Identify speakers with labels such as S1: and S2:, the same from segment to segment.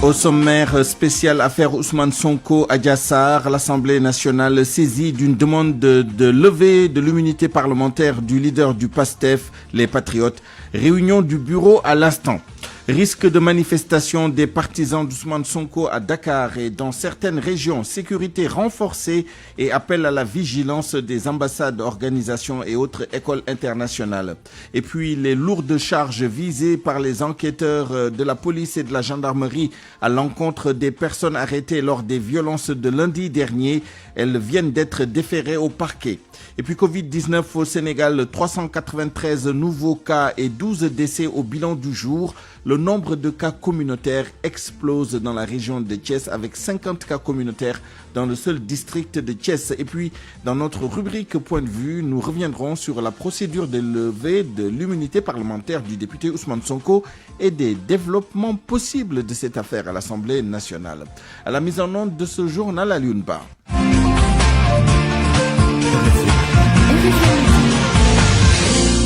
S1: Au sommaire spécial affaire Ousmane Sonko à Diassar, l'Assemblée nationale saisie d'une demande de levée de l'immunité parlementaire du leader du PASTEF, les Patriotes. Réunion du bureau à l'instant. Risque de manifestation des partisans d'Ousmane Sonko à Dakar et dans certaines régions. Sécurité renforcée et appel à la vigilance des ambassades, organisations et autres écoles internationales. Et puis les lourdes charges visées par les enquêteurs de la police et de la gendarmerie à l'encontre des personnes arrêtées lors des violences de lundi dernier. Elles viennent d'être déférées au parquet. Et puis Covid-19 au Sénégal, 393 nouveaux cas et 12 décès au bilan du jour. Le nombre de cas communautaires explose dans la région de Thiès avec 50 cas communautaires dans le seul district de Thiès. Et puis, dans notre rubrique Point de vue, nous reviendrons sur la procédure de levée de l'immunité parlementaire du député Ousmane Sonko et des développements possibles de cette affaire à l'Assemblée nationale. À la mise en onde de ce journal à Lune-Bar.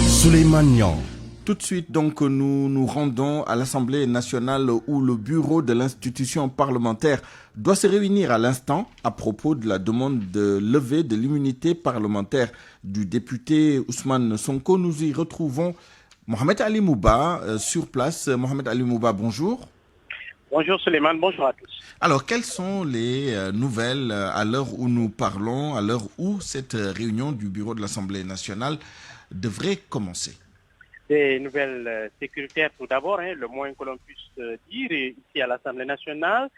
S2: Souleymane Niang.
S1: Tout de suite, donc, nous nous rendons à l'Assemblée nationale où le bureau de l'institution parlementaire doit se réunir à l'instant à propos de la demande de levée de l'immunité parlementaire du député Ousmane Sonko. Nous y retrouvons Mohamed Ali Mouba sur place. Mohamed Ali Mouba, bonjour.
S3: Bonjour Souleymane, bonjour à tous.
S1: Alors, quelles sont les nouvelles à l'heure où nous parlons, à l'heure où cette réunion du bureau de l'Assemblée nationale devrait commencer?
S3: Des nouvelles sécuritaires tout d'abord, le moins que l'on puisse dire, ici à l'Assemblée nationale,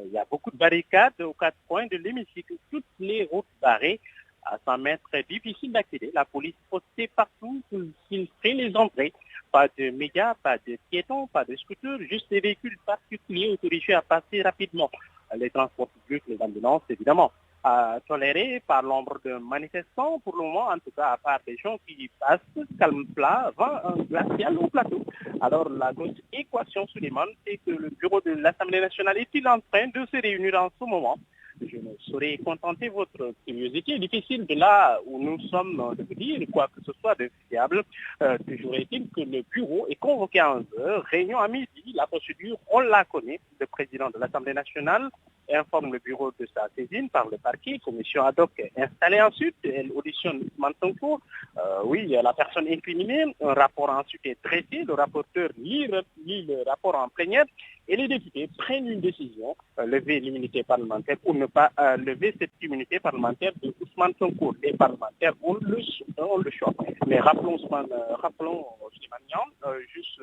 S3: il y a beaucoup de barricades aux quatre coins de l'hémicycle, toutes les routes barrées, à 100 mètres, difficile d'accéder. La police postée partout pour filtrer les entrées. Pas de médias, pas de piétons, pas de scooters, juste des véhicules particuliers autorisés à passer rapidement. Les transports publics, les ambulances, évidemment. Tolérés par l'ombre de manifestants, pour le moment, en tout cas, à part des gens qui passent calme plat, vent glacial au plateau. Alors, la grosse équation, Souleymane, c'est que le bureau de l'Assemblée nationale est-il en train de se réunir en ce moment? Je ne saurais contenter votre curiosité. Difficile de là où nous sommes de vous dire quoi que ce soit de fiable. Toujours est-il que le bureau est convoqué à 11h, réunion à midi. La procédure, on la connaît. Le président de l'Assemblée nationale informe le bureau de sa saisine par le parquet, commission ad hoc installée ensuite, elle auditionne Ousmane Sonko, la personne incriminée, un rapport ensuite est dressé, le rapporteur lit le rapport en plénière et les députés prennent une décision, lever l'immunité parlementaire ou ne pas lever cette immunité parlementaire de Ousmane Sonko. Les parlementaires ont le choix. Mais rappelons Souleymane Niang, juste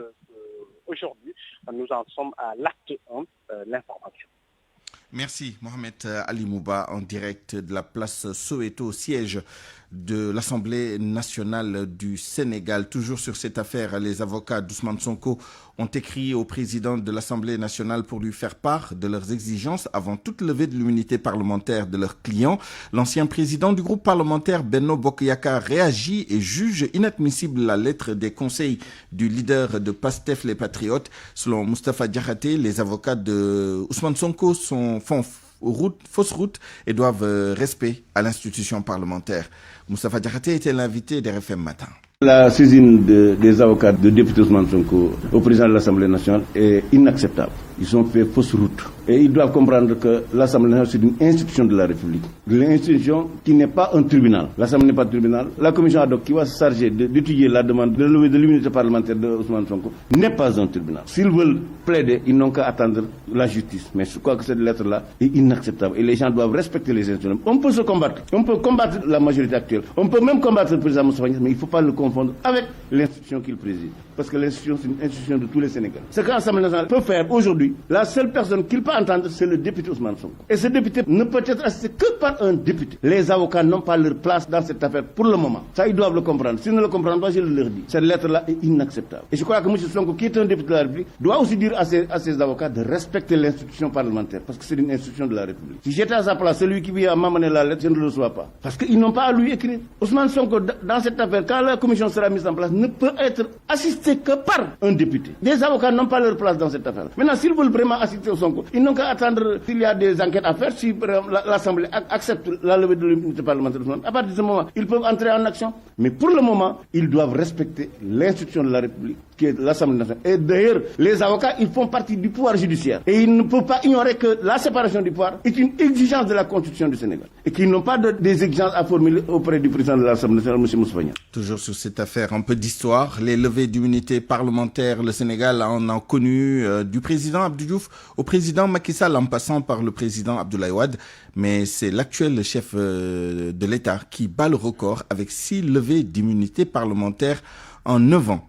S3: aujourd'hui, nous en sommes à l'acte 1, l'information.
S1: Merci Mohamed Ali Mouba en direct de la place Soweto, siège de l'Assemblée nationale du Sénégal. Toujours sur cette affaire, les avocats d'Ousmane Sonko ont écrit au président de l'Assemblée nationale pour lui faire part de leurs exigences avant toute levée de l'immunité parlementaire de leurs clients. L'ancien président du groupe parlementaire Benno Bokk Yakaar réagit et juge inadmissible la lettre des conseils du leader de PASTEF, les Patriotes. Selon Moustapha Diakhaté, les avocats de Ousmane Sonko font fausse route et doivent respect à l'institution parlementaire. Moustapha Diakhaté était l'invité d'RFM Matin.
S4: La saisine des avocats de député Ousmane Sonko au président de l'Assemblée nationale est inacceptable. Ils ont fait fausse route. Et ils doivent comprendre que l'Assemblée nationale, c'est une institution de la République. Une institution qui n'est pas un tribunal. L'Assemblée n'est pas un tribunal. La commission ad hoc qui va se charger d'étudier la demande de levée de l'immunité parlementaire de Ousmane Sonko n'est pas un tribunal. S'ils veulent plaider, ils n'ont qu'à attendre la justice. Mais je crois que cette lettre-là est inacceptable. Et les gens doivent respecter les institutions. On peut se combattre. On peut combattre la majorité actuelle. On peut même combattre le président Moustapha Niasse, mais il ne faut pas le confondre avec l'institution qu'il préside. Parce que l'institution, c'est une institution de tous les Sénégalais. Ce que l'Assemblée nationale peut faire aujourd'hui, la seule personne qu'il peut entendre, c'est le député Ousmane Sonko. Et ce député ne peut être assisté que par un député. Les avocats n'ont pas leur place dans cette affaire pour le moment. Ça, ils doivent le comprendre. S'ils ne le comprennent pas, je leur dis. Cette lettre-là est inacceptable. Et je crois que M. Sonko, qui est un député de la République, doit aussi dire à ses avocats de respecter l'institution parlementaire. Parce que c'est une institution de la République. Si j'étais à sa place, celui qui vient m'amener la lettre, je ne le reçois pas. Parce qu'ils n'ont pas à lui écrire. Ousmane Sonko, dans cette affaire, quand la commission sera mise en place, ne peut être assisté que par un député. Des avocats n'ont pas leur place dans cette affaire. Maintenant, s'ils veulent vraiment assister au Sonko, ils n'ont qu'à attendre s'il y a des enquêtes à faire, si l'Assemblée accepte la levée de l'immunité parlementaire. À partir de ce moment, ils peuvent entrer en action. Mais pour le moment, ils doivent respecter l'institution de la République, qui est l'Assemblée nationale. Et d'ailleurs, les avocats, ils font partie du pouvoir judiciaire. Et ils ne peuvent pas ignorer que la séparation du pouvoir est une exigence de la Constitution du Sénégal. Et qu'ils n'ont pas des exigences à formuler auprès du président de l'Assemblée nationale, M. Moussa Niasse.
S1: Toujours sur cette affaire, un peu d'histoire. Les levées d'immunité parlementaire, le Sénégal en a connu du président Abdou Diouf au président Macky Sall, en passant par le président Abdoulaye Wade. Mais c'est l'actuel chef de l'État qui bat le record avec 6 levées d'immunité parlementaire en 9 ans.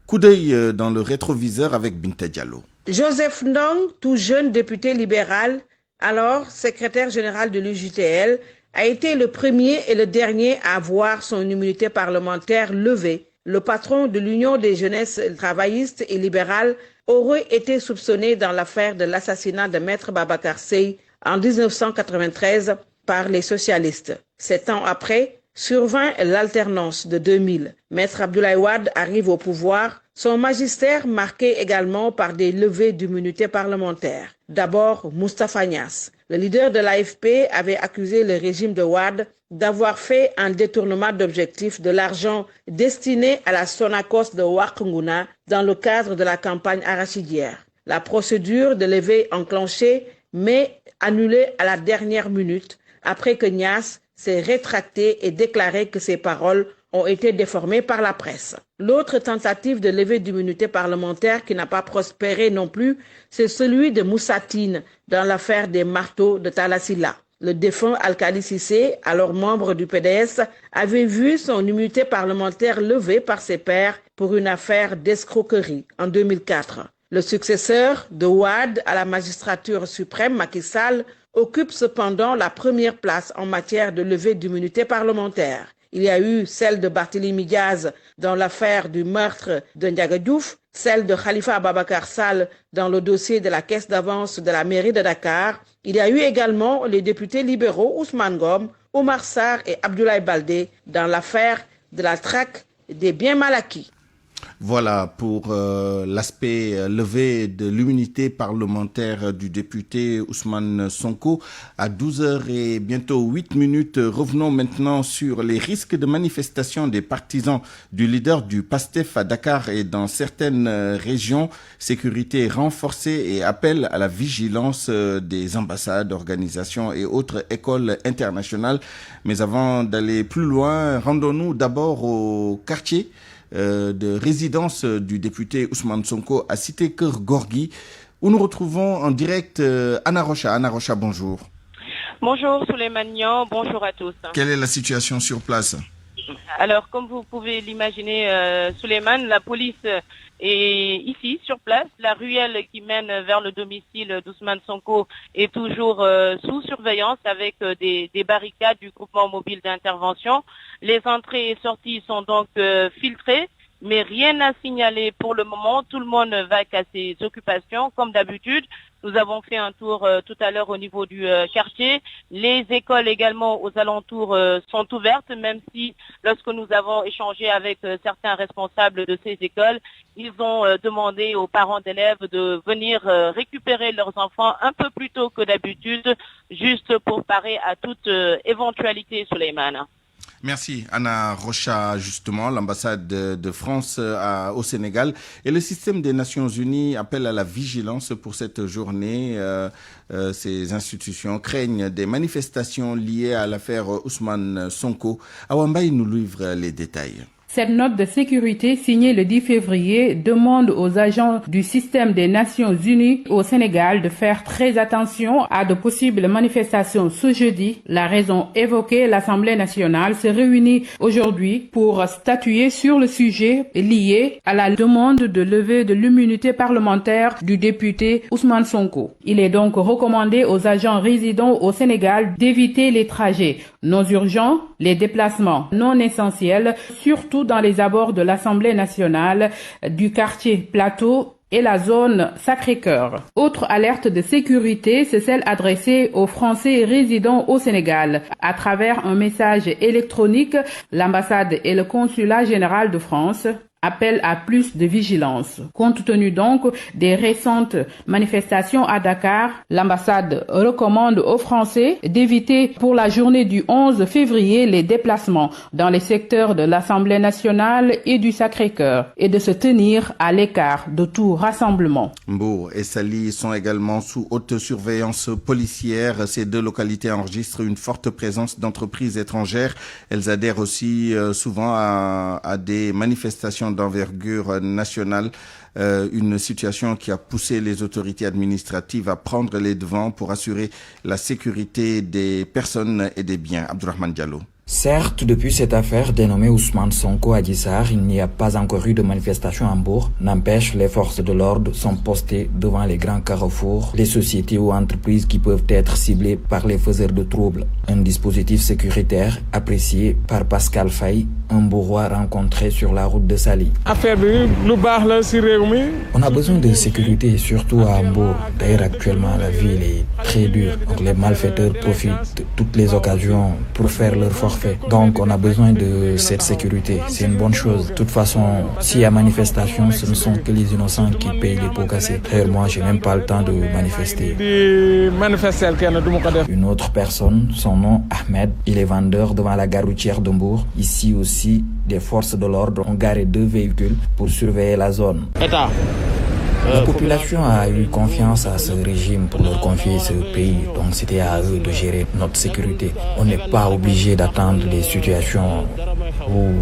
S1: Coup d'œil dans le rétroviseur avec Binta Diallo.
S2: Joseph Ndong, tout jeune député libéral, alors secrétaire général de l'UJTL, a été le premier et le dernier à voir son immunité parlementaire levée. Le patron de l'Union des jeunesses travaillistes et libérales aurait été soupçonné dans l'affaire de l'assassinat de Maître Babacar Seye en 1993 par les socialistes. 7 ans après, survint l'alternance de 2000. Maître Abdoulaye Wade arrive au pouvoir, son magistère marqué également par des levées d'immunité parlementaire. D'abord, Moustapha Niasse. Le leader de l'AFP avait accusé le régime de Wade d'avoir fait un détournement d'objectifs de l'argent destiné à la Sonacos de Wakunguna dans le cadre de la campagne arachidière. La procédure de levée enclenchée, mais annulée à la dernière minute, après que Niasse s'est rétracté et déclaré que ses paroles ont été déformées par la presse. L'autre tentative de levée d'immunité parlementaire qui n'a pas prospéré non plus, c'est celui de Moussa Tine dans l'affaire des marteaux de Talasila. Le défunt Alkali Cissé, alors membre du PDS, avait vu son immunité parlementaire levée par ses pairs pour une affaire d'escroquerie en 2004. Le successeur de Wade à la magistrature suprême, Macky Sall, occupe cependant la première place en matière de levée d'immunité parlementaire. Il y a eu celle de Barthélémy Diaz dans l'affaire du meurtre de Ndiaga Diouf, celle de Khalifa Ababacar Sall dans le dossier de la caisse d'avance de la mairie de Dakar. Il y a eu également les députés libéraux Ousmane Ngom, Omar Sarr et Abdoulaye Baldé dans l'affaire de la traque des biens mal acquis.
S1: Voilà pour l'aspect levé de l'immunité parlementaire du député Ousmane Sonko. À 12h et bientôt 8 minutes, revenons maintenant sur les risques de manifestation des partisans du leader du PASTEF à Dakar et dans certaines régions. Sécurité renforcée et appel à la vigilance des ambassades, organisations et autres écoles internationales. Mais avant d'aller plus loin, rendons-nous d'abord au quartier de résidence du député Ousmane Sonko à Cité Keur Gorgui, où nous retrouvons en direct Anna Rocha. Anna Rocha, bonjour.
S5: Bonjour Souleymane Niang, bonjour à tous.
S1: Quelle est la situation sur place?
S5: Alors, comme vous pouvez l'imaginer, Souleymane, la police est ici, sur place. La ruelle qui mène vers le domicile d'Ousmane Sonko est toujours sous surveillance avec des barricades du groupement mobile d'intervention. Les entrées et sorties sont donc filtrées, mais rien à signaler pour le moment. Tout le monde va qu'à ses occupations, comme d'habitude. Nous avons fait un tour tout à l'heure au niveau du quartier. Les écoles également aux alentours sont ouvertes, même si lorsque nous avons échangé avec certains responsables de ces écoles, ils ont demandé aux parents d'élèves de venir récupérer leurs enfants un peu plus tôt que d'habitude, juste pour parer à toute éventualité, Souleymane.
S1: Merci Anna Rocha. Justement, l'ambassade de France au Sénégal et le système des Nations Unies appellent à la vigilance pour cette journée. Ces institutions craignent des manifestations liées à l'affaire Ousmane Sonko. Awambaye nous livre les détails.
S6: Cette note de sécurité signée le 10 février demande aux agents du système des Nations Unies au Sénégal de faire très attention à de possibles manifestations ce jeudi. La raison évoquée, l'Assemblée nationale se réunit aujourd'hui pour statuer sur le sujet lié à la demande de levée de l'immunité parlementaire du député Ousmane Sonko. Il est donc recommandé aux agents résidant au Sénégal d'éviter les trajets non urgents, les déplacements non essentiels, surtout dans les abords de l'Assemblée nationale, du quartier Plateau et la zone Sacré-Cœur. Autre alerte de sécurité, c'est celle adressée aux Français résidant au Sénégal. À travers un message électronique, l'ambassade et le consulat général de France appelle à plus de vigilance. Compte tenu donc des récentes manifestations à Dakar, l'ambassade recommande aux Français d'éviter pour la journée du 11 février les déplacements dans les secteurs de l'Assemblée nationale et du Sacré-Cœur et de se tenir à l'écart de tout rassemblement.
S1: Mbour et Saly sont également sous haute surveillance policière. Ces deux localités enregistrent une forte présence d'entreprises étrangères. Elles adhèrent aussi souvent à des manifestations d'envergure nationale. Une situation qui a poussé les autorités administratives à prendre les devants pour assurer la sécurité des personnes et des biens. Abdourahmane Diallo.
S7: Certes, depuis cette affaire dénommée Ousmane Sonko Adji Sarr, il n'y a pas encore eu de manifestation à Mbour. N'empêche, les forces de l'ordre sont postées devant les grands carrefours, les sociétés ou entreprises qui peuvent être ciblées par les faiseurs de troubles. Un dispositif sécuritaire apprécié par Pascal Faye, un Mbourois rencontré sur la route de Saly. On a besoin de sécurité, surtout à Mbour. D'ailleurs, actuellement, la ville est très dure. Donc, les malfaiteurs profitent de toutes les occasions pour faire leur forfait. Donc on a besoin de cette sécurité, c'est une bonne chose. De toute façon, s'il y a manifestation, ce ne sont que les innocents qui payent les pots cassés. D'ailleurs, moi, j'ai même pas le temps de manifester. Une autre personne, son nom Ahmed, il est vendeur devant la gare routière de Mbour. Ici aussi, des forces de l'ordre ont garé 2 véhicules pour surveiller la zone. La population a eu confiance à ce régime pour leur confier ce pays, donc c'était à eux de gérer notre sécurité. On n'est pas obligé d'attendre des situations ou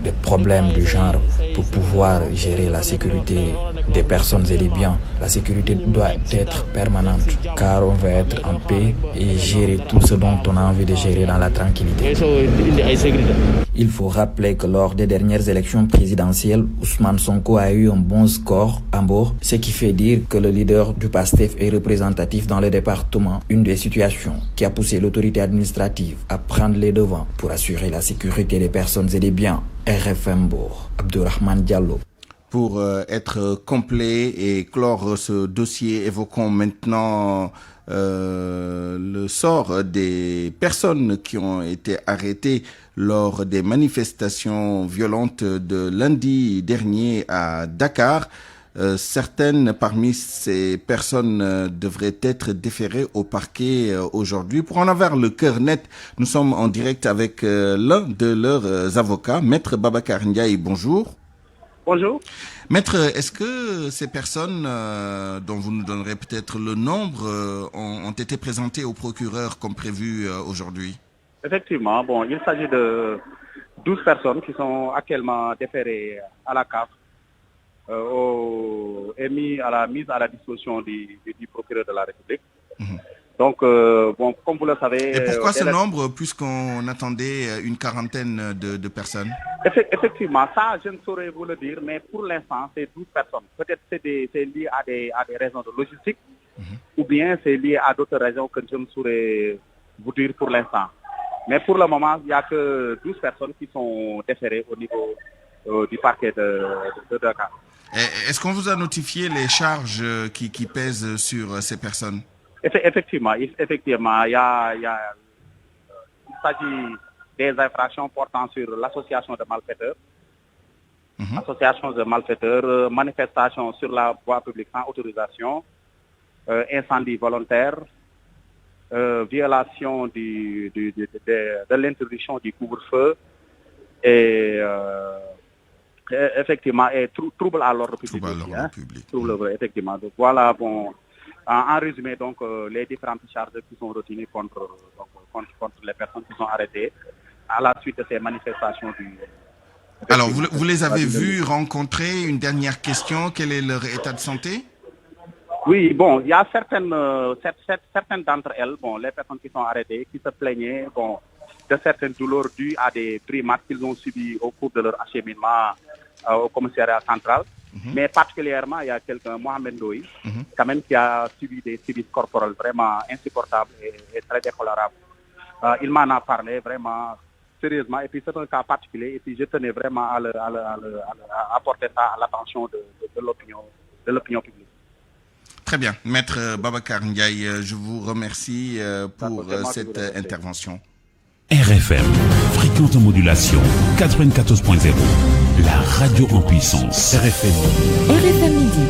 S7: des problèmes du genre pour pouvoir gérer la sécurité des personnes et des biens. La sécurité doit être permanente car on veut être en paix et gérer tout ce dont on a envie de gérer dans la tranquillité. Il faut rappeler que lors des dernières élections présidentielles, Ousmane Sonko a eu un bon score à Mbour, ce qui fait dire que le leader du PASTEF est représentatif dans le département. Une des situations qui a poussé l'autorité administrative à prendre les devants pour assurer la sécurité des personnes et des biens. RFM Mbour, Abdourahmane Diallo.
S1: Pour être complet et clore ce dossier, évoquons maintenant le sort des personnes qui ont été arrêtées lors des manifestations violentes de lundi dernier à Dakar. Certaines parmi ces personnes devraient être déférées au parquet aujourd'hui. Pour en avoir le cœur net, nous sommes en direct avec l'un de leurs avocats, Maître Babacar Ndiaye. Bonjour.
S3: Bonjour.
S1: Maître, est-ce que ces personnes, dont vous nous donnerez peut-être le nombre, ont été présentées au procureur comme prévu aujourd'hui?
S3: Effectivement, il s'agit de 12 personnes qui sont actuellement déférées à la CAF et mis à la disposition du procureur de la République. Donc, comme vous le savez...
S1: Et pourquoi ce nombre, puisqu'on attendait une quarantaine de personnes?
S3: Effectivement, ça, je ne saurais vous le dire, mais pour l'instant, c'est 12 personnes. Peut-être c'est lié à des raisons de logistique, ou bien c'est lié à d'autres raisons que je ne saurais vous dire pour l'instant. Mais pour le moment, il n'y a que 12 personnes qui sont déférées au niveau du parquet de Dakar.
S1: Est-ce qu'on vous a notifié les charges qui pèsent sur ces personnes?
S3: Effectivement, il s'agit des infractions portant sur l'association de malfaiteurs, manifestation sur la voie publique sans autorisation, incendie volontaire, violation de l'interdiction du couvre-feu et effectivement et trouble à l'ordre public. Effectivement. Donc voilà, en résumé, donc, les différentes charges qui sont retenues contre les personnes qui sont arrêtées à la suite de ces manifestations.
S1: Alors, vous les avez vus rencontrer? Une dernière question, quel est leur état de santé?
S3: Oui, il y a certaines d'entre elles, les personnes qui sont arrêtées, qui se plaignaient de certaines douleurs dues à des primates qu'ils ont subies au cours de leur acheminement au commissariat central. Mais particulièrement, il y a quelqu'un, Mohamed Ndoye, quand même, qui a subi des sévices corporels vraiment insupportables et très déplorables. Il m'en a parlé vraiment sérieusement, et puis c'est un cas particulier, et puis je tenais vraiment à apporter ça à l'attention de l'opinion publique.
S1: Très bien. Maître Babacar Ndiaye, je vous remercie pour cette intervention.
S8: RFM, fréquente modulation 94.0. la radio en puissance.
S9: RFM Midi.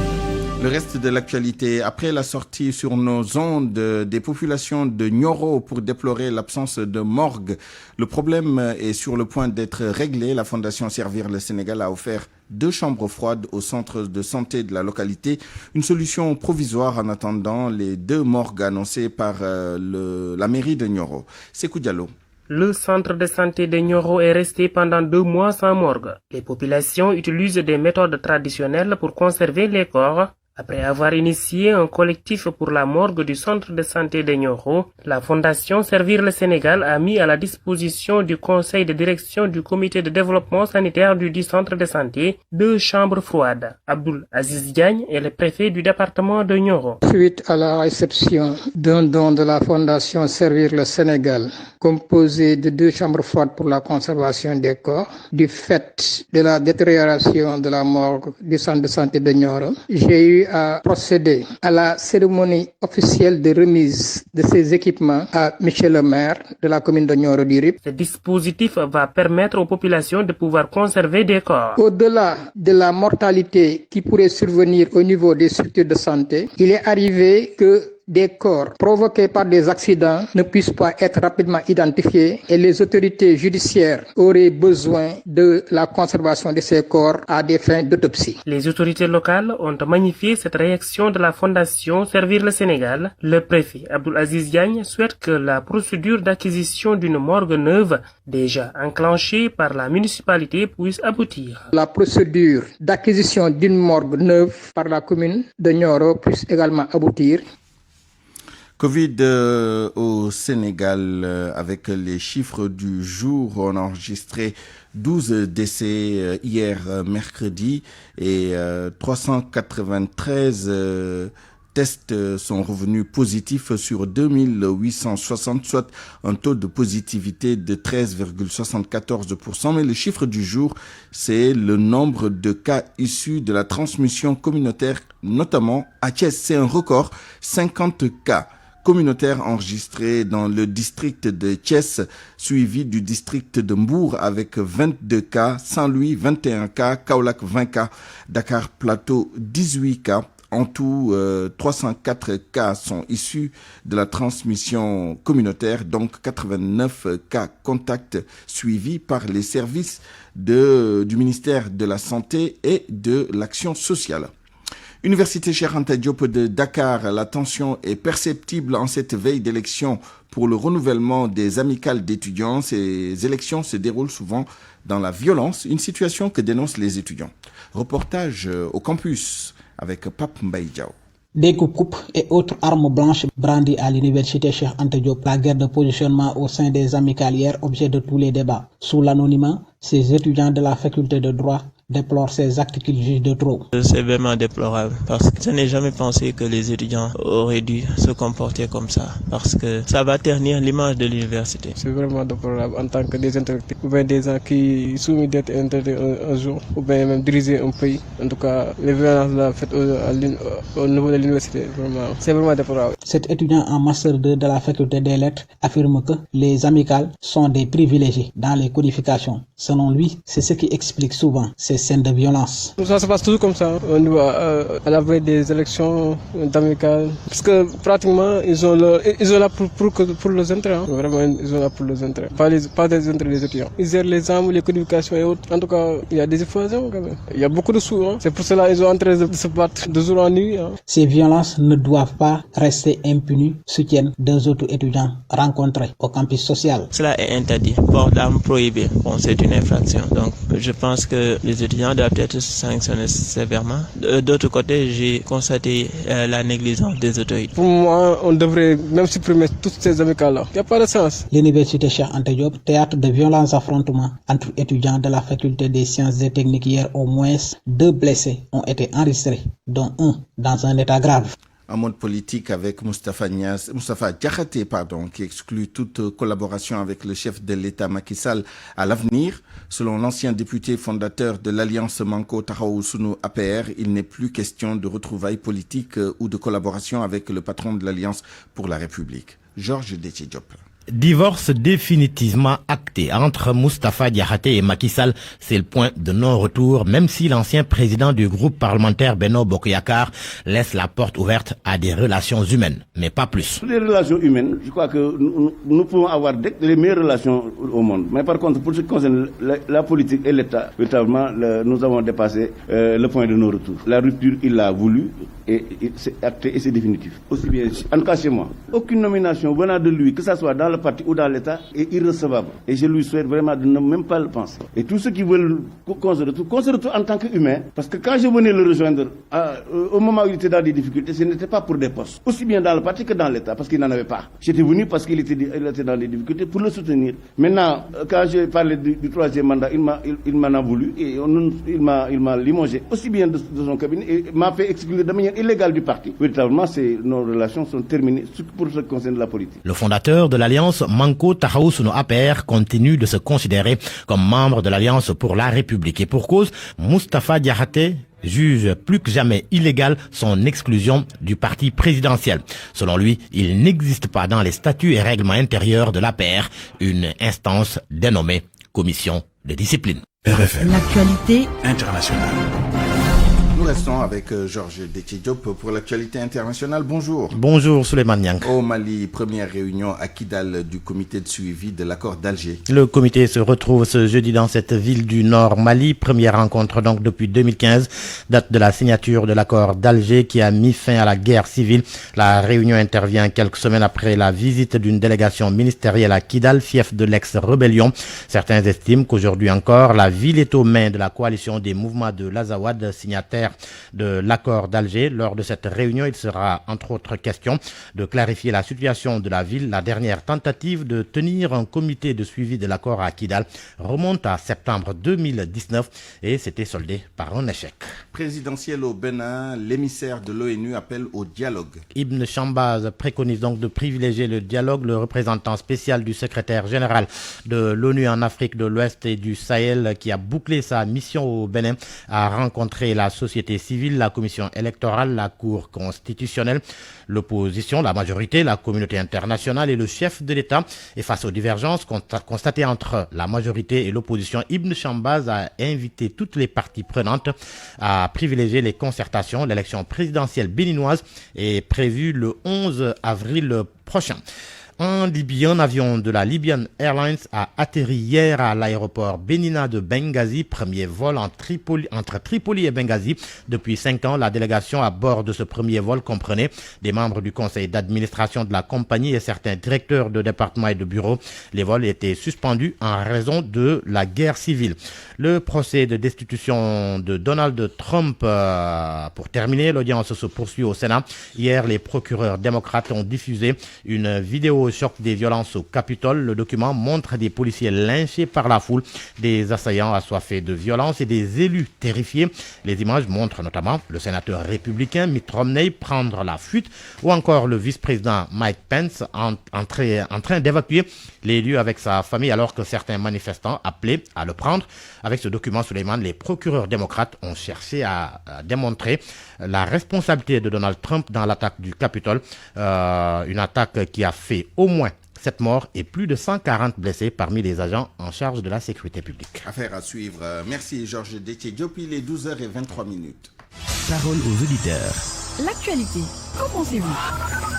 S1: Le reste de l'actualité, après la sortie sur nos ondes des populations de Nioro pour déplorer l'absence de morgue, le problème est sur le point d'être réglé. La Fondation Servir le Sénégal a offert 2 chambres froides au centre de santé de la localité, une solution provisoire en attendant les 2 morgues annoncées par la mairie de Nioro. Sékou Diallo.
S10: Le centre de santé de Nioro est resté pendant 2 mois sans morgue. Les populations utilisent des méthodes traditionnelles pour conserver les corps. Après avoir initié un collectif pour la morgue du centre de santé de Nioro, la Fondation Servir le Sénégal a mis à la disposition du conseil de direction du comité de développement sanitaire du dit centre de santé 2 chambres froides. Abdoul Aziz Diagne est le préfet du département de Nioro.
S11: Suite à la réception d'un don de la Fondation Servir le Sénégal, composé de 2 chambres froides pour la conservation des corps, du fait de la détérioration de la morgue du centre de santé de Nioro, j'ai eu à procéder à la cérémonie officielle de remise de ces équipements à Michel le maire de la commune de Nioro-du-Rip.
S10: Ce dispositif va permettre aux populations de pouvoir conserver des corps.
S11: Au-delà de la mortalité qui pourrait survenir au niveau des structures de santé, il est arrivé que des corps provoqués par des accidents ne puissent pas être rapidement identifiés et les autorités judiciaires auraient besoin de la conservation de ces corps à des fins d'autopsie.
S10: Les autorités locales ont magnifié cette réaction de la Fondation Servir le Sénégal. Le préfet Abdoul Aziz Diagne souhaite que la procédure d'acquisition d'une morgue neuve, déjà enclenchée par la municipalité, puisse aboutir.
S11: La procédure d'acquisition d'une morgue neuve par la commune de Nioro puisse également aboutir.
S1: Covid au Sénégal, avec les chiffres du jour, on a enregistré 12 décès hier mercredi et 393 tests sont revenus positifs sur 2860, soit un taux de positivité de 13,74%. Mais le chiffre du jour, c'est le nombre de cas issus de la transmission communautaire, notamment à Thiès. C'est un record, 50 cas communautaires enregistrés dans le district de Thiès, suivi du district de Mbour avec 22 cas, Saint-Louis 21 cas, Kaolack 20 cas, Dakar Plateau 18 cas. En tout, 304 cas sont issus de la transmission communautaire, donc 89 cas contacts suivis par les services du ministère de la Santé et de l'Action sociale. Université Cheikh Anta Diop de Dakar, la tension est perceptible en cette veille d'élection pour le renouvellement des amicales d'étudiants. Ces élections se déroulent souvent dans la violence, une situation que dénoncent les étudiants. Reportage au campus avec Pape Mbaye Diaw.
S12: Des coupes et autres armes blanches brandies à l'université Cheikh Anta Diop. La guerre de positionnement au sein des amicales hier, objet de tous les débats. Sous l'anonymat, ces étudiants de la faculté de droit déplore ces actes qu'ils jugent de trop.
S13: C'est vraiment déplorable parce que je n'ai jamais pensé que les étudiants auraient dû se comporter comme ça parce que ça va ternir l'image de l'université.
S14: C'est vraiment déplorable en tant que des intellectuels ou bien des gens qui soumis d'être interdits un jour ou bien même diriger un pays. En tout cas, les violences là faites au niveau de l'université, vraiment, c'est vraiment déplorable.
S12: Cet étudiant en master 2 de la faculté des lettres affirme que les amicales sont des privilégiés dans les codifications. Selon lui, c'est ce qui explique souvent ces scènes de violence.
S14: Ça se passe toujours comme ça, on doit à la veille des élections d'amicales, parce que pratiquement ils sont là pour les intérêts, hein. Vraiment ils sont là pour les intérêts, pas des intérêts des étudiants. Ils gèrent les armes, les codifications et autres. En tout cas, il y a des effusions quand même. Il y a beaucoup de sous, hein. C'est pour cela qu'ils sont en train de se battre de jour en nuit, hein.
S12: Ces violences ne doivent pas rester impunies, soutiennent 2 autres étudiants rencontrés au campus social.
S13: Cela est interdit, port d'armes prohibé. Bon, c'est une infraction. Donc, je pense que les étudiants doivent être sanctionnés sévèrement. D'autre côté, j'ai constaté la négligence des autorités.
S14: Pour moi, on devrait même supprimer toutes ces amicales-là. Il n'y a pas de sens.
S12: L'université Cheikh Anta Diop, théâtre de violents affrontements entre étudiants de la faculté des sciences et techniques. Hier, au moins 2 blessés ont été enregistrés, dont un dans un état grave.
S1: Un mode politique avec Moustapha Diakhaté, qui exclut toute collaboration avec le chef de l'État Macky Sall à l'avenir. Selon l'ancien député fondateur de l'Alliance Manko Taxawu Sunu APR, il n'est plus question de retrouvailles politiques ou de collaboration avec le patron de l'Alliance pour la République, Georges Déthié Diop.
S15: Divorce définitivement acté entre Moustapha Diakhaté et Macky Sall, c'est le point de non-retour, même si l'ancien président du groupe parlementaire Benno Bokk Yakaar laisse la porte ouverte à des relations humaines, mais pas plus.
S4: Les relations humaines, je crois que nous pouvons avoir les meilleures relations au monde. Mais par contre, pour ce qui concerne la politique et l'État, véritablement, nous avons dépassé le point de non-retour. La rupture, il l'a voulu et c'est acté et c'est définitif. Aussi bien, en tout cas chez moi, aucune nomination venant de lui, que ce soit dans le parti ou dans l'État, est irrecevable. Et je lui souhaite vraiment de ne même pas le penser. Et tous ceux qui veulent qu'on se retrouve en tant qu'humain, parce que quand je venais le rejoindre, au moment où il était dans des difficultés, ce n'était pas pour des postes. Aussi bien dans le parti que dans l'État, parce qu'il n'en avait pas. J'étais venu parce qu'il était dans des difficultés pour le soutenir. Maintenant, quand j'ai parlé du troisième mandat, il m'en a voulu et il m'a limogé aussi bien de son cabinet et m'a fait exclure de manière illégale du parti. Véritablement, nos relations sont terminées pour ce qui concerne la politique.
S15: Le fondateur de l'Alliance Manko Taxawu Sunu APR continue de se considérer comme membre de l'Alliance pour la République. Et pour cause, Moustapha Diakhaté juge plus que jamais illégal son exclusion du parti présidentiel. Selon lui, il n'existe pas dans les statuts et règlements intérieurs de l'APR une instance dénommée Commission de discipline.
S8: RFM.
S9: L'actualité
S8: internationale.
S1: Nous restons avec Georges Déthié Diop pour l'actualité internationale. Bonjour.
S15: Bonjour Souleymane Niang.
S1: Au Mali, première réunion à Kidal du comité de suivi de l'accord d'Alger.
S15: Le comité se retrouve ce jeudi dans cette ville du Nord Mali. Première rencontre donc depuis 2015, date de la signature de l'accord d'Alger qui a mis fin à la guerre civile. La réunion intervient quelques semaines après la visite d'une délégation ministérielle à Kidal, fief de l'ex-rébellion. Certains estiment qu'aujourd'hui encore, la ville est aux mains de la coalition des mouvements de l'Azawad, signataire de l'accord d'Alger. Lors de cette réunion, il sera entre autres question de clarifier la situation de la ville. La dernière tentative de tenir un comité de suivi de l'accord à Kidal remonte à septembre 2019 et s'était soldée par un échec.
S1: Présidentiel au Bénin, l'émissaire de l'ONU appelle au dialogue.
S15: Ibn Chambaz préconise donc de privilégier le dialogue. Le représentant spécial du secrétaire général de l'ONU en Afrique de l'Ouest et du Sahel, qui a bouclé sa mission au Bénin, a rencontré la société civile, la commission électorale, la cour constitutionnelle, l'opposition, la majorité, la communauté internationale et le chef de l'État. Et face aux divergences constatées entre la majorité et l'opposition, Ibn Chambaz a invité toutes les parties prenantes à privilégier les concertations. L'élection présidentielle béninoise est prévue le 11 avril prochain. En Libye, un avion de la Libyan Airlines a atterri hier à l'aéroport béninois de Benghazi, premier vol entre Tripoli et Benghazi. Depuis 5 ans, la délégation à bord de ce premier vol comprenait des membres du conseil d'administration de la compagnie et certains directeurs de départements et de bureaux. Les vols étaient suspendus en raison de la guerre civile. Le procès de destitution de Donald Trump, pour terminer, l'audience se poursuit au Sénat. Hier, les procureurs démocrates ont diffusé une vidéo au choc des violences au Capitole. Le document montre des policiers lynchés par la foule, des assaillants assoiffés de violence et des élus terrifiés. Les images montrent notamment le sénateur républicain Mitt Romney prendre la fuite ou encore le vice-président Mike Pence en train d'évacuer les lieux avec sa famille alors que certains manifestants appelaient à le prendre. Avec ce document, Souleymane, les procureurs démocrates ont cherché à démontrer la responsabilité de Donald Trump dans l'attaque du Capitole, une attaque qui a fait au moins 7 morts et plus de 140 blessés parmi les agents en charge de la sécurité publique.
S1: Affaire à suivre. Merci Georges Déthié Diop. Il est 12h23.
S8: Parole aux auditeurs.
S9: L'actualité, qu'en pensez-vous?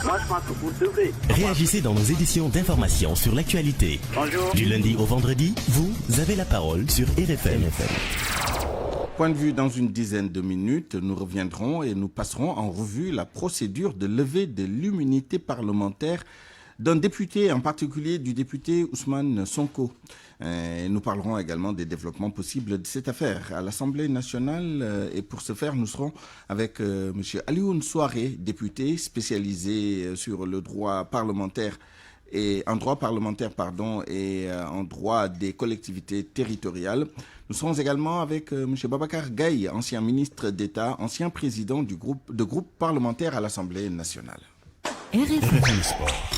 S16: Moi, je pense que vous devez.
S8: Réagissez dans nos éditions d'information sur l'actualité.
S16: Bonjour.
S8: Du lundi au vendredi, vous avez la parole sur RFM.
S1: Point de vue dans une dizaine de minutes. Nous reviendrons et nous passerons en revue la procédure de levée de l'immunité parlementaire d'un député, en particulier du député Ousmane Sonko. Nous parlerons également des développements possibles de cette affaire à l'Assemblée nationale. Et pour ce faire, nous serons avec M. Alioune Souaré, député spécialisé sur le droit parlementaire et en droit parlementaire et en droit des collectivités territoriales. Nous serons également avec M. Babacar Gaye, ancien ministre d'État, ancien président du groupe parlementaire à l'Assemblée nationale.
S8: RFM Sport.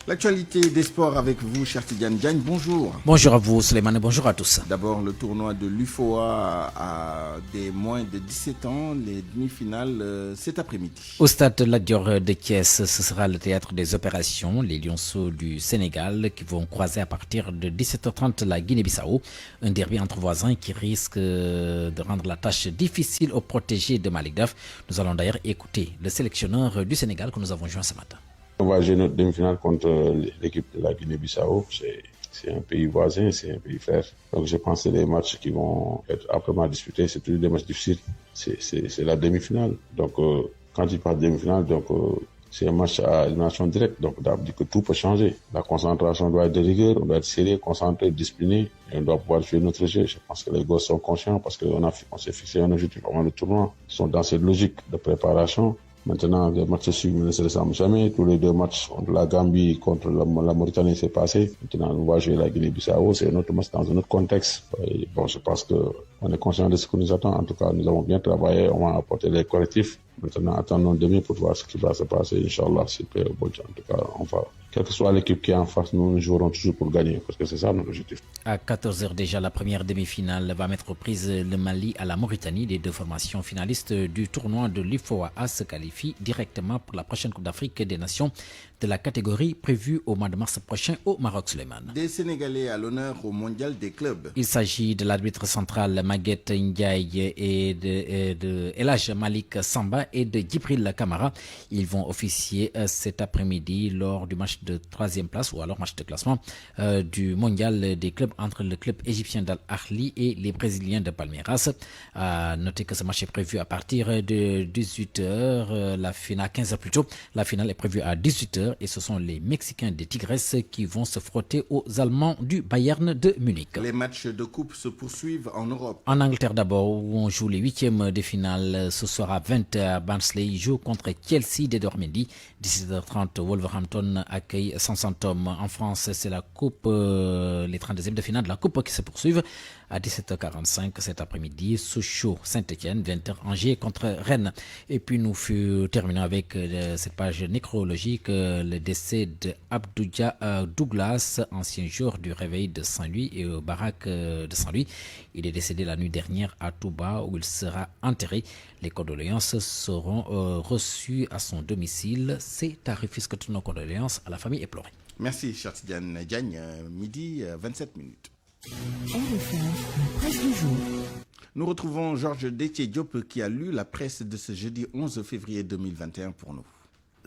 S1: L'actualité des sports avec vous, cher Tidiane Diagne, bonjour.
S17: Bonjour à vous, Suleiman, et bonjour à tous.
S1: D'abord, le tournoi de l'UFOA à des moins de 17 ans, les demi-finales cet après-midi.
S17: Au stade Lat Dior de Thiès, ce sera le théâtre des opérations, les Lionceaux du Sénégal qui vont croiser à partir de 17h30 la Guinée-Bissau. Un derby entre voisins qui risque de rendre la tâche difficile aux protégés de Malick Daf. Nous allons d'ailleurs écouter le sélectionneur du Sénégal que nous avons joint ce matin.
S18: On va jouer notre demi-finale contre l'équipe de la Guinée-Bissau. C'est un pays voisin, c'est un pays frère. Donc je pense que les matchs qui vont être âprement disputés, c'est tous des matchs difficiles. C'est la demi-finale. Donc quand il parle de demi-finale, c'est un match à élimination directe. Donc ça veut dire que tout peut changer. La concentration doit être de rigueur, on doit être sérieux, concentré, discipliné. Et on doit pouvoir jouer notre jeu. Je pense que les gosses sont conscients parce qu'on s'est fixé un objectif avant le tournoi. Ils sont dans cette logique de préparation. Maintenant, les matchs suivants ne se ressemblent jamais. Tous les deux matchs contre la Gambie, contre la Mauritanie, c'est passé. Maintenant, on va jouer la Guinée-Bissau. C'est un autre match dans un autre contexte. Et bon, je pense qu'on est conscient de ce que nous attend. En tout cas, nous avons bien travaillé. On va apporter les correctifs. Maintenant, attendons demain pour voir ce qui va se passer. Inch'Allah, c'est en tout cas, on va. Quelle que soit l'équipe qui est en face, nous jouerons toujours pour gagner, parce que c'est ça notre objectif.
S17: À 14h déjà, la première demi-finale va mettre aux prises le Mali à la Mauritanie. Les deux formations finalistes du tournoi de l'UFOA se qualifient directement pour la prochaine Coupe d'Afrique des Nations de la catégorie prévue au mois de mars prochain au Maroc, Suleiman.
S1: Des Sénégalais à l'honneur au mondial des clubs.
S17: Il s'agit de l'arbitre central Maguette Ndiaye et de El Hadj Malik Samba et de Djibril Kamara. Ils vont officier cet après-midi lors du match de 3e place ou alors match de classement du mondial des clubs entre le club égyptien d'Al Ahly et les Brésiliens de Palmeiras. Notez que ce match est prévu à partir de 18h, la finale 15h plus tôt. La finale est prévue à 18h et ce sont les Mexicains des Tigres qui vont se frotter aux Allemands du Bayern de Munich.
S1: Les matchs de coupe se poursuivent en Europe.
S17: En Angleterre d'abord, où on joue les 8e de finale, ce soir à 20h, Barnsley joue contre Chelsea d'Edouard-Mendy. 17h30, Wolverhampton accueille Southampton. En France, c'est la coupe, les 32e de finale de la coupe qui se poursuivent. À 17h45 cet après-midi, Sochaux, Saint-Etienne, 20h, Angers contre Rennes. Et puis nous terminons avec cette page nécrologique, le décès d'Abdouja Douglas, ancien joueur du Réveil de Saint-Louis et au Barak de Saint-Louis. Il est décédé la nuit dernière à Touba où il sera enterré. Les condoléances seront reçues à son domicile. C'est à Rufisque toutes nos condoléances à la famille éplorée.
S1: Merci, cher Tidiane Diagne. Midi 27 minutes. Nous retrouvons Georges Détié Diop qui a lu la presse de ce jeudi 11 février 2021 pour nous.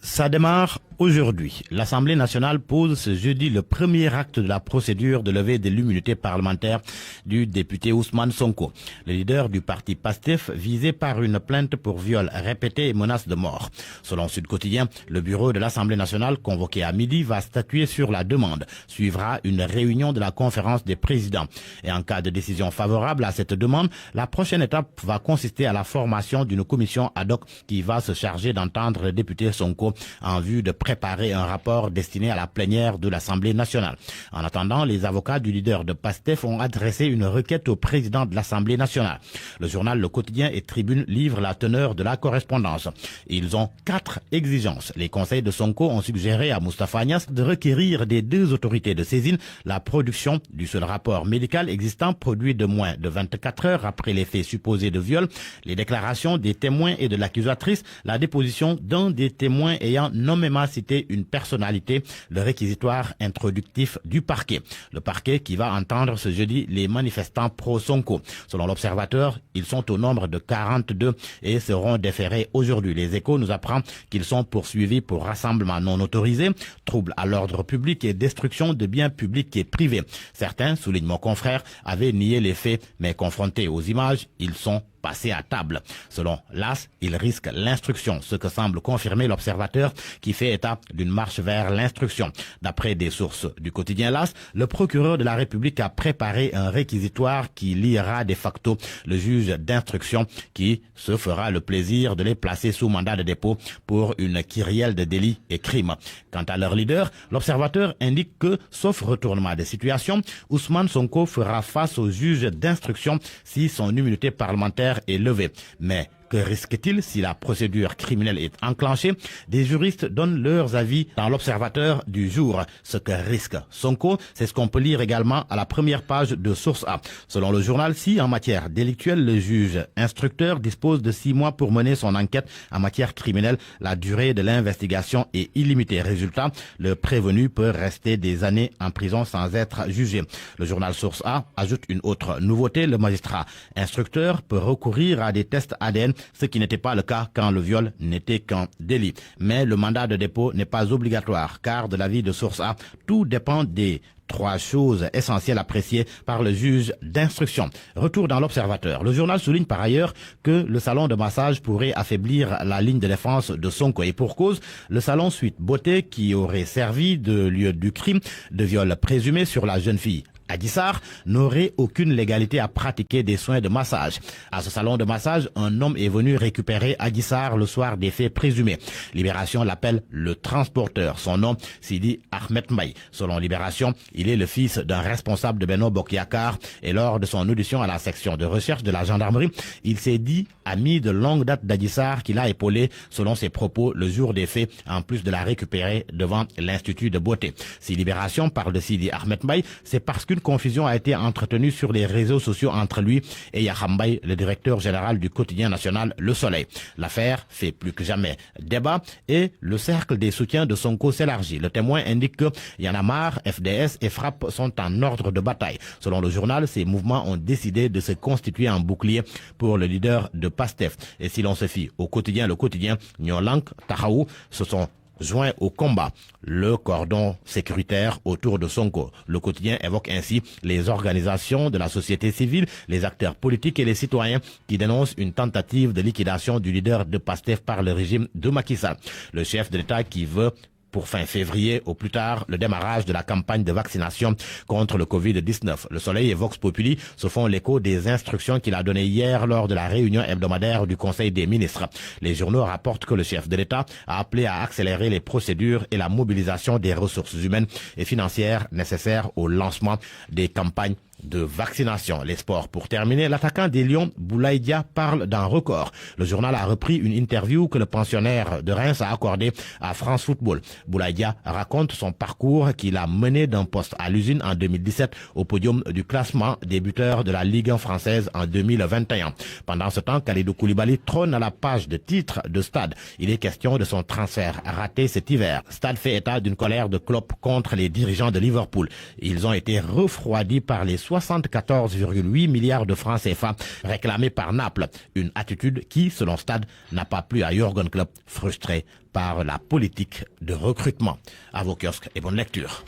S15: Ça démarre aujourd'hui. L'Assemblée nationale pose ce jeudi le premier acte de la procédure de levée de l'immunité parlementaire du député Ousmane Sonko, le leader du parti PASTEF visé par une plainte pour viol répété et menace de mort. Selon Sud Quotidien, le bureau de l'Assemblée nationale convoqué à midi va statuer sur la demande. Suivra une réunion de la conférence des présidents. Et en cas de décision favorable à cette demande, la prochaine étape va consister à la formation d'une commission ad hoc qui va se charger d'entendre le député Sonko en vue de préparer un rapport destiné à la plénière de l'Assemblée nationale. En attendant, les avocats du leader de PASTEF ont adressé une requête au président de l'Assemblée nationale. Le journal Le Quotidien et Tribune livrent la teneur de la correspondance. Ils ont 4 exigences. Les conseils de Sonko ont suggéré à Moustapha Agnès de requérir des 2 autorités de saisine la production du seul rapport médical existant produit de moins de 24 heures après les faits supposés de viol, les déclarations des témoins et de l'accusatrice, la déposition d'un des témoins ayant nommément cité une personnalité, le réquisitoire introductif du parquet. Le parquet qui va entendre ce jeudi les manifestants pro-Sonko. Selon l'Observateur, ils sont au nombre de 42 et seront déférés aujourd'hui. Les Échos nous apprennent qu'ils sont poursuivis pour rassemblement non autorisé, trouble à l'ordre public et destruction de biens publics et privés. Certains, souligne mon confrère, avaient nié les faits, mais confrontés aux images, ils sont passés à table. Selon l'AS, il risque l'instruction, ce que semble confirmer l'Observateur qui fait état d'une marche vers l'instruction. D'après des sources du quotidien l'AS, le procureur de la République a préparé un réquisitoire qui liera de facto le juge d'instruction qui se fera le plaisir de les placer sous mandat de dépôt pour une kyrielle de délits et crimes. Quant à leur leader, l'Observateur indique que, sauf retournement des situations, Ousmane Sonko fera face au juge d'instruction si son immunité parlementaire est levée. Mais Que risque-t-il si la procédure criminelle est enclenchée? Des juristes donnent leurs avis dans l'Observateur du jour. Ce que risque Sonko, c'est ce qu'on peut lire également à la première page de Source A. Selon le journal, si en matière délictuelle, le juge instructeur dispose de 6 mois pour mener son enquête, en matière criminelle, la durée de l'investigation est illimitée. Résultat, le prévenu peut rester des années en prison sans être jugé. Le journal Source A ajoute une autre nouveauté. Le magistrat instructeur peut recourir à des tests ADN, ce qui n'était pas le cas quand le viol n'était qu'un délit. Mais le mandat de dépôt n'est pas obligatoire, car de l'avis de Source A, tout dépend des 3 choses essentielles appréciées par le juge d'instruction. Retour dans l'Observateur. Le journal souligne par ailleurs que le salon de massage pourrait affaiblir la ligne de défense de Sonko. Et pour cause, le salon Suite Beauté, qui aurait servi de lieu du crime de viol présumé sur la jeune fille Adji Sarr, n'aurait aucune légalité à pratiquer des soins de massage. À ce salon de massage, un homme est venu récupérer Adji Sarr le soir des faits présumés. Libération l'appelle le transporteur. Son nom, Sidi Ahmed Mbaye. Selon Libération, il est le fils d'un responsable de Benno Bokk Yakaar et lors de son audition à la section de recherche de la gendarmerie, il s'est dit ami de longue date d'Adji Sarr qu'il a épaulé, selon ses propos, le jour des faits, en plus de la récupérer devant l'Institut de beauté. Si Libération parle de Sidi Ahmed Mbaye, c'est parce qu'une confusion a été entretenue sur les réseaux sociaux entre lui et Yakhya Mbaye, le directeur général du quotidien national Le Soleil. L'affaire fait plus que jamais débat et le cercle des soutiens de Sonko s'élargit. Le Témoin indique que Y en a marre, FDS et FRAPP sont en ordre de bataille. Selon le journal, ces mouvements ont décidé de se constituer en bouclier pour le leader de PASTEF. Et si l'on se fie au quotidien, le quotidien, Nyolank, Tahaou, se sont joint au combat, le cordon sécuritaire autour de Sonko. Le quotidien évoque ainsi les organisations de la société civile, les acteurs politiques et les citoyens qui dénoncent une tentative de liquidation du leader de PASTEF par le régime de Macky Sall. Le chef de l'État qui veut pour fin février, au plus tard, le démarrage de la campagne de vaccination contre le Covid-19. Le Soleil et Vox Populi se font l'écho des instructions qu'il a données hier lors de la réunion hebdomadaire du Conseil des ministres. Les journaux rapportent que le chef de l'État a appelé à accélérer les procédures et la mobilisation des ressources humaines et financières nécessaires au lancement des campagnes de vaccination. Les sports pour terminer, l'attaquant des Lions, Boulaye Dia, parle d'un record. Le journal a repris une interview que le pensionnaire de Reims a accordée à France Football. Boulaye Dia raconte son parcours qu'il a mené d'un poste à l'usine en 2017 au podium du classement des buteurs de la Ligue 1 française en 2021. Pendant ce temps, Kalidou Koulibaly trône à la page de titre de Stade. Il est question de son transfert raté cet hiver. Stade fait état d'une colère de Klopp contre les dirigeants de Liverpool. Ils ont été refroidis par les 74,8 milliards de francs CFA réclamés par Naples. Une attitude qui, selon Stade, n'a pas plu à Jürgen Klopp, frustré par la politique de recrutement. À vos kiosques et bonne lecture.